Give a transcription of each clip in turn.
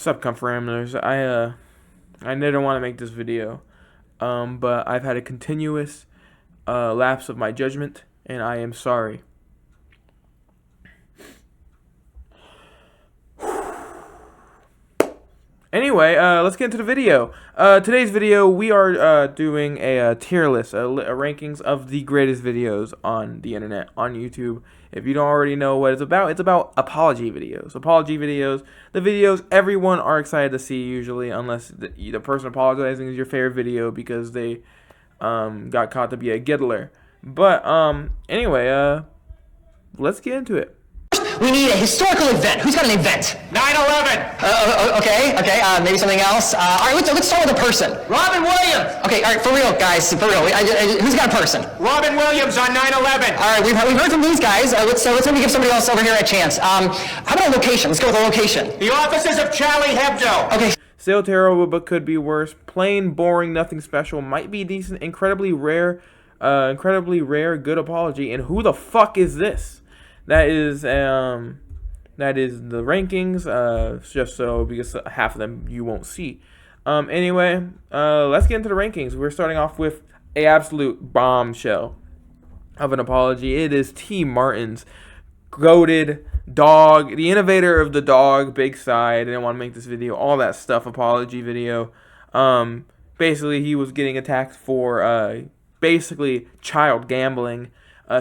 Sup, Kumph-E? I didn't want to make this video, but I've had a continuous lapse of my judgment, and I am sorry. Anyway, let's get into the video. Today's video, we are doing a tier list, a rankings of the greatest videos on the internet, on YouTube. If you don't already know what it's about apology videos. Apology videos, the videos everyone are excited to see usually, unless the person apologizing is your favorite video because they got caught to be a giddler. But anyway, let's get into it. We need a historical event. Who's got an event? 9/11. Okay. Maybe something else. All right, let's start with a person. Robin Williams. Okay, all right, for real, guys, for real. Who's got a person? Robin Williams on 9/11. All right, we've heard from these guys. Let's maybe give somebody else over here a chance. How about a location? Let's go with a location. The offices of Charlie Hebdo. Okay. Still terrible, but could be worse. Plain, boring, nothing special. Might be decent. Incredibly rare. Good apology. And who the fuck is this? That is the rankings. Just so because half of them you won't see. Anyway, let's get into the rankings. We're starting off with a absolute bombshell of an apology. It is T. Martin's goated dog, the innovator of the dog, big sigh. I didn't want to make this video, all that stuff, apology video. Basically, he was getting attacked for basically child gambling.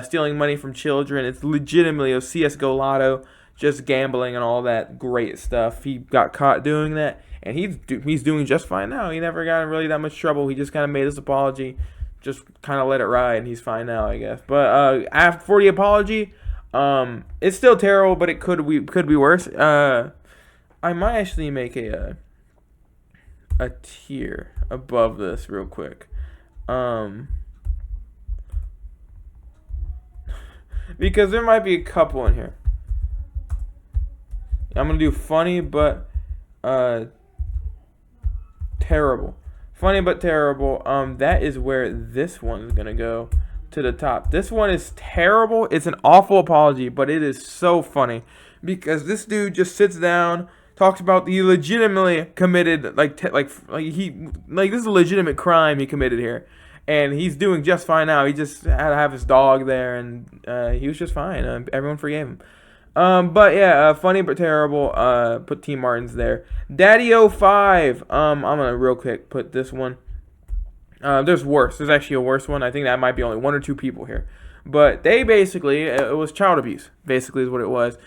Stealing money from children. It's legitimately a CSGO lotto, just gambling and all that great stuff. He got caught doing that, and he's doing just fine now. He never got in really that much trouble. He just kind of made his apology, just kind of let it ride, and he's fine now, I guess. But after for the apology, it's still terrible, but it could be worse. I might actually make a tier above this real quick. Because there might be a couple in here. I'm going to do funny but terrible. Funny but terrible. That is where this one is going to go to the top. This one is terrible. It's an awful apology, but it is so funny. Because this dude just sits down, talks about the legitimately committed, this is a legitimate crime he committed here. And he's doing just fine now. He just had to have his dog there, and he was just fine. Everyone forgave him. But yeah, funny but terrible. Put T. Martin's there. Daddy05. I'm gonna real quick put this one. There's worse. There's actually a worse one. I think that might be only one or two people here. But they basically, it was child abuse. Basically, is what it was.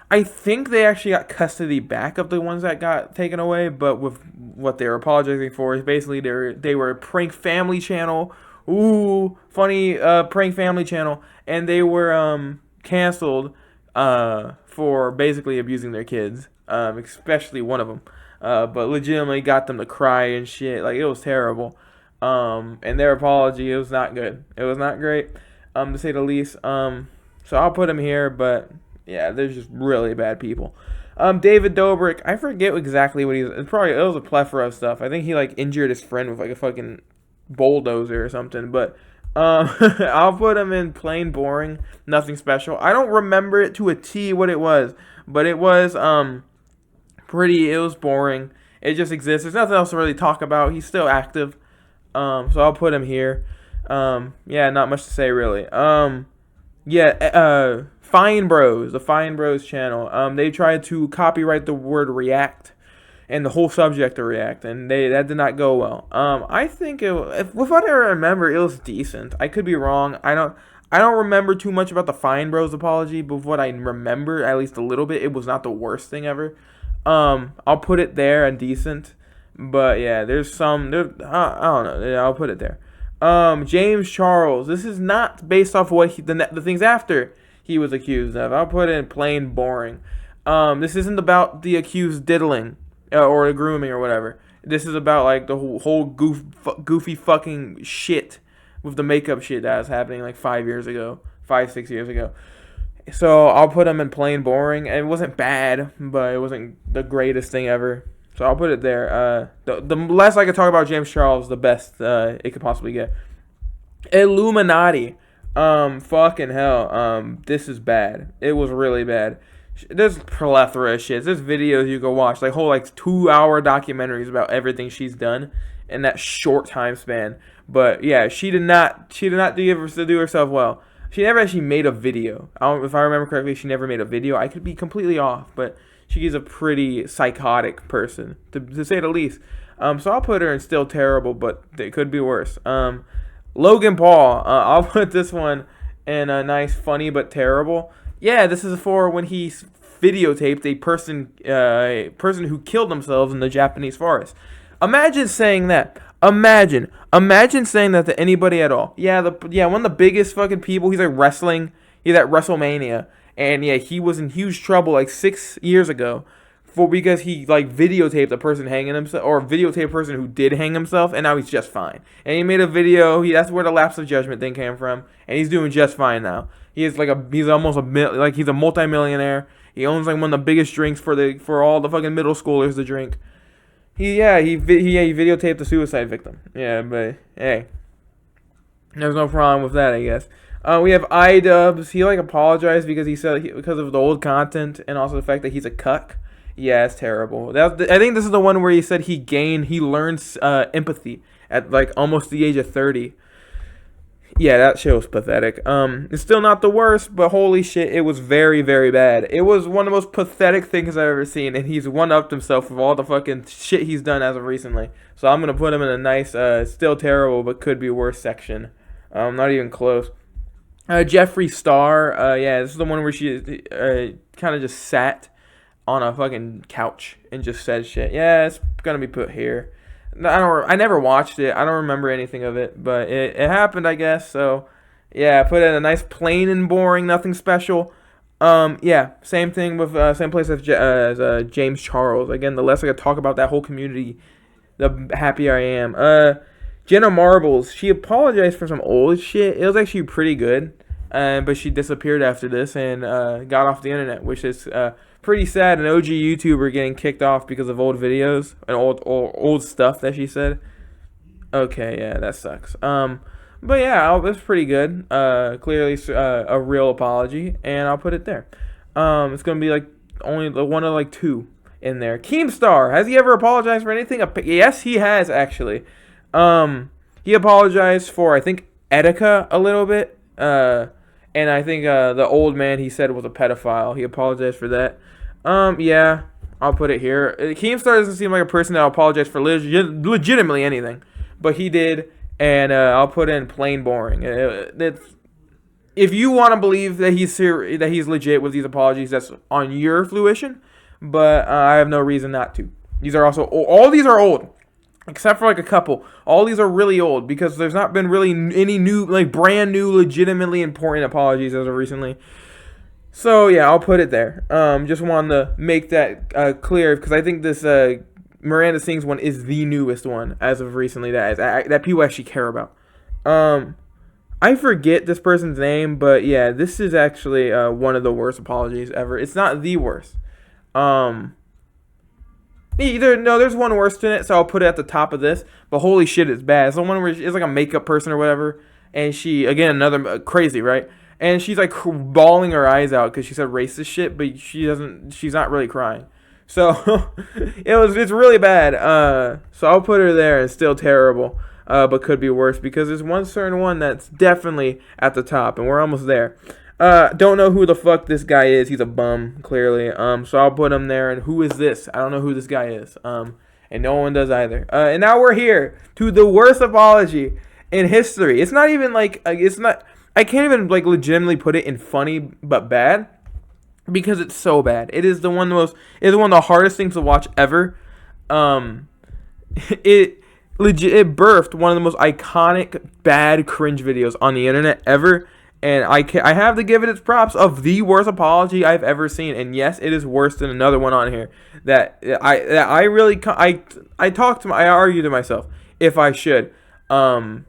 I think they actually got custody back of the ones that got taken away, but with what they were apologizing for is basically they were a prank family channel. Ooh, funny prank family channel, and they were canceled for basically abusing their kids, especially one of them. But legitimately got them to cry and shit. Like, it was terrible. And their apology, it was not good. It was not great, to say the least. So I'll put them here, but yeah, they're just really bad people. David Dobrik, I forget exactly what it was a plethora of stuff. I think he injured his friend with a fucking bulldozer or something. But I'll put him in plain boring, nothing special. I don't remember it to a T what it was, but it was it was boring. It just exists. There's nothing else to really talk about. He's still active. So I'll put him here. Yeah, not much to say really. Fine Bros, the Fine Bros channel. They tried to copyright the word react and the whole subject of react, and that did not go well. I think with what I remember, it was decent. I could be wrong. I don't remember too much about the Fine Bros apology, but what I remember, at least a little bit, it was not the worst thing ever. I'll put it there and decent, but yeah, I don't know. Yeah, I'll put it there. James Charles. This is not based off what the things after he was accused of. I'll put it in plain boring. This isn't about the accused diddling or grooming or whatever. This is about the whole goofy fucking shit with the makeup shit that was happening 6 years ago. So I'll put him in plain boring. It wasn't bad, but it wasn't the greatest thing ever. So I'll put it there. The less I could talk about James Charles, the best it could possibly get. Illuminati. Fucking hell. This is bad. It was really bad. There's plethora of shit. There's videos you can watch, like whole like 2-hour documentaries about everything she's done in that short time span. But yeah, she did not do herself well. She never actually made a video. If I remember correctly, she never made a video. I could be completely off, but she's a pretty psychotic person, to say the least. So I'll put her in still terrible, but it could be worse. Logan Paul, I'll put this one in a nice, funny, but terrible. Yeah, this is for when he videotaped a person who killed themselves in the Japanese forest. Imagine saying that. Imagine saying that to anybody at all. Yeah, one of the biggest fucking people. He's like wrestling. He's at WrestleMania, and yeah, he was in huge trouble like 6 years ago, because he like videotaped a person hanging himself, or videotaped a person who did hang himself, and now he's just fine. And he made a video. That's where the lapse of judgment thing came from, and he's doing just fine now. He's a multi-millionaire. He owns like one of the biggest drinks for all the fucking middle schoolers to drink. He videotaped a suicide victim. Yeah, but hey, there's no problem with that, I guess. We have iDubbbz. He like apologized because he said because of the old content and also the fact that he's a cuck. Yeah, it's terrible. I think this is the one where he said he learns empathy at like almost the age of 30. Yeah, that shit was pathetic. It's still not the worst, but holy shit, it was very, very bad. It was one of the most pathetic things I've ever seen, and he's one-upped himself with all the fucking shit he's done as of recently. So I'm gonna put him in a nice, still terrible, but could be worse section. Not even close. Jeffree Star, yeah, this is the one where she kind of just sat on a fucking couch and just said shit. Yeah, it's gonna be put here. I never watched it. I don't remember anything of it, but it happened, I guess. So, yeah, put it in a nice plain and boring, nothing special. Yeah, same thing with same place as James Charles. Again, the less I could talk about that whole community, the happier I am. Jenna Marbles, she apologized for some old shit. It was actually pretty good, but she disappeared after this and got off the internet, which is pretty sad. An OG YouTuber getting kicked off because of old videos and old stuff that she said. Okay, yeah, that sucks. But yeah, it's pretty good. Clearly a real apology, and I'll put it there. It's gonna be like only one of like two in there. Keemstar, has he ever apologized for anything? Yes, he has actually. He apologized for, I think, Etika a little bit. And I think the old man he said was a pedophile. He apologized for that. Yeah, I'll put it here. Keemstar doesn't seem like a person that will apologize for legitimately anything, but he did, and I'll put in plain boring. If you want to believe that he's legit with these apologies, that's on your fruition, but I have no reason not to. These are also all these are old, except for like a couple. All these are really old because there's not been really any new, like brand new, legitimately important apologies as of recently. So yeah, I'll put it there. Just wanted to make that clear because I think this Miranda Sings one is the newest one as of recently that people actually care about. I forget this person's name, but yeah, this is actually one of the worst apologies ever. It's not the worst. There's one worse than it, so I'll put it at the top of this. But holy shit, it's bad. It's the one where it's like a makeup person or whatever, and she again another crazy, right? And she's like bawling her eyes out because she said racist shit, but she's not really crying. So it's really bad. So I'll put her there and still terrible, but could be worse because there's one certain one that's definitely at the top, and we're almost there. Don't know who the fuck this guy is. He's a bum, clearly. So I'll put him there. And who is this? I don't know who this guy is. And no one does either. And now we're here to the worst apology in history. It's not even like I can't even like legitimately put it in funny but bad because it's so bad. It is one of the hardest things to watch ever. It birthed one of the most iconic bad cringe videos on the internet ever. And I have to give it its props of the worst apology I've ever seen. And yes, it is worse than another one on here that I argue to myself if I should. That's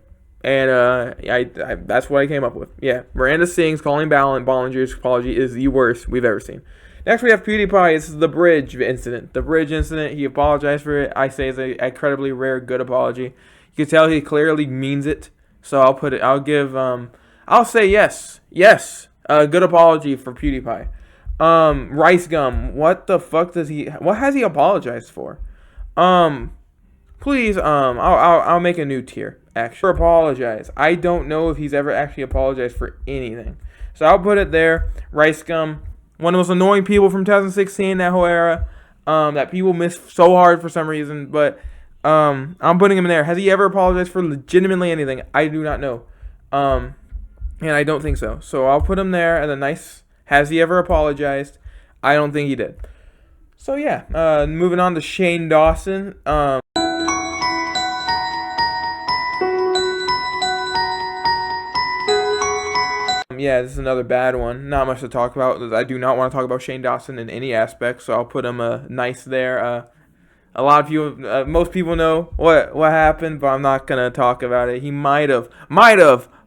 what I came up with. Yeah, Miranda Sings calling Bollinger's apology is the worst we've ever seen. Next we have PewDiePie. This is the bridge incident. The bridge incident. He apologized for it. I say it's an incredibly rare good apology. You can tell he clearly means it. So I'll say yes. Good apology for PewDiePie. Rice Gum. What the fuck does he? What has he apologized for? Please, I'll make a new tier. Actually, apologize. I don't know if he's ever actually apologized for anything. So I'll put it there. Rice Gum, one of the most annoying people from 2016, that whole era, that people miss so hard for some reason. But I'm putting him in there. Has he ever apologized for legitimately anything? I do not know. And I don't think so. So I'll put him there as a nice. Has he ever apologized? I don't think he did. So yeah, moving on to Shane Dawson. Yeah, this is another bad one. Not much to talk about. I do not want to talk about Shane Dawson in any aspect, so I'll put him nice there. A lot of people, most people know what happened, but I'm not gonna talk about it. He might have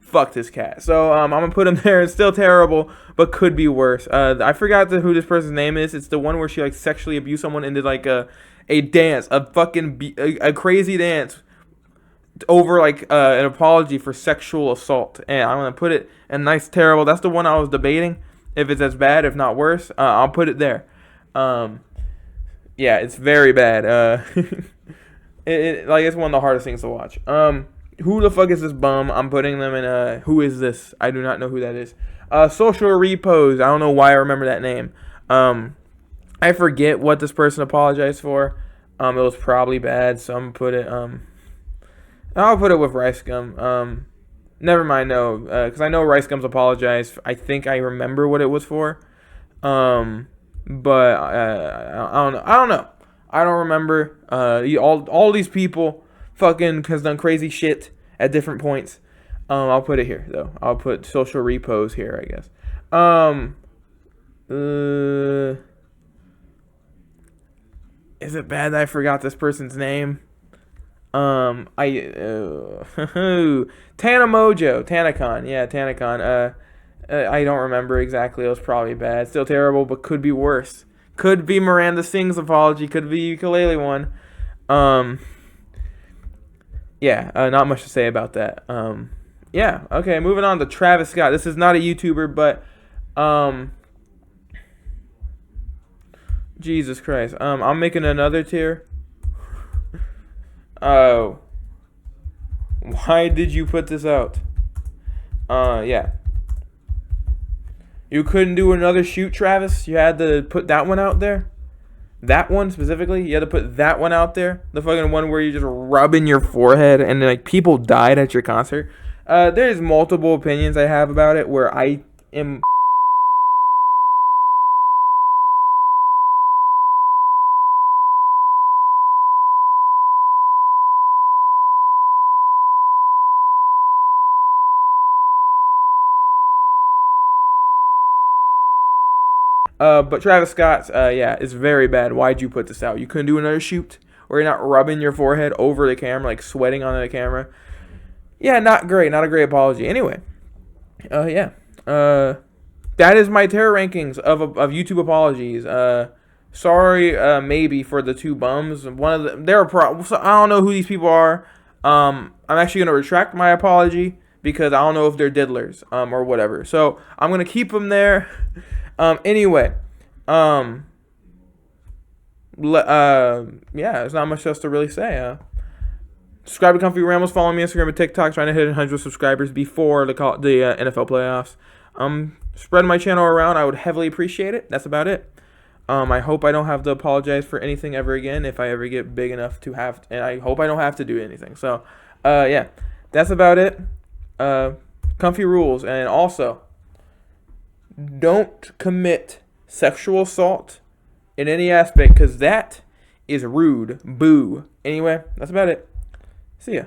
fucked his cat. So I'm gonna put him there. It's still terrible, but could be worse. I forgot who this person's name is. It's the one where she like sexually abused someone and did like a dance, a crazy dance over like an apology for sexual assault. And I'm gonna put it in nice terrible. That's the one I was debating if it's as bad, if not worse. I'll put it there. Yeah, it's very bad. It's one of the hardest things to watch. Who the fuck is this bum? I'm putting them in who is this? I do not know who that is. Social Repos. I don't know why I remember that name. I forget what this person apologized for. It was probably bad, so I'm gonna put it I'll put it with Rice Gum. Never mind, no, because I know Rice Gum's apologized. I think I remember what it was for. But I don't know. I don't remember. All these people fucking has done crazy shit at different points. I'll put it here though. I'll put Social Repos here, I guess. Is it bad that I forgot this person's name? Tana Mojo, Tanacon, yeah, Tanacon. I don't remember exactly. It was probably bad. Still terrible, but could be worse. Could be Miranda Singh's apology. Could be Ukulele one. Yeah, not much to say about that. Yeah, okay, moving on to Travis Scott. This is not a YouTuber, but Jesus Christ. I'm making another tier. Oh. Why did you put this out? Yeah. You couldn't do another shoot, Travis? You had to put that one out there? That one specifically? You had to put that one out there? The fucking one where you just rubbing your forehead and like people died at your concert? There's multiple opinions I have about it where I am but Travis Scott's, yeah, it's very bad. Why'd you put this out? You couldn't do another shoot where you're not rubbing your forehead over the camera, like sweating onto the camera. Yeah, not great. Not a great apology. Anyway, yeah. That is my terror rankings of YouTube apologies. Sorry, maybe for the two bums. One of them, so I don't know who these people are. I'm actually gonna retract my apology because I don't know if they're diddlers, or whatever. So I'm gonna keep them there. Anyway, yeah, there's not much else to really say. Subscribe to Kumph-E Rambles. Follow me on Instagram and TikTok. Trying to hit 100 subscribers before the NFL playoffs. Spread my channel around. I would heavily appreciate it. That's about it. I hope I don't have to apologize for anything ever again if I ever get big enough to have, and I hope I don't have to do anything. So, yeah, that's about it. Kumph-E rules, and also, don't commit sexual assault in any aspect, because that is rude. Boo. Anyway, that's about it. See ya.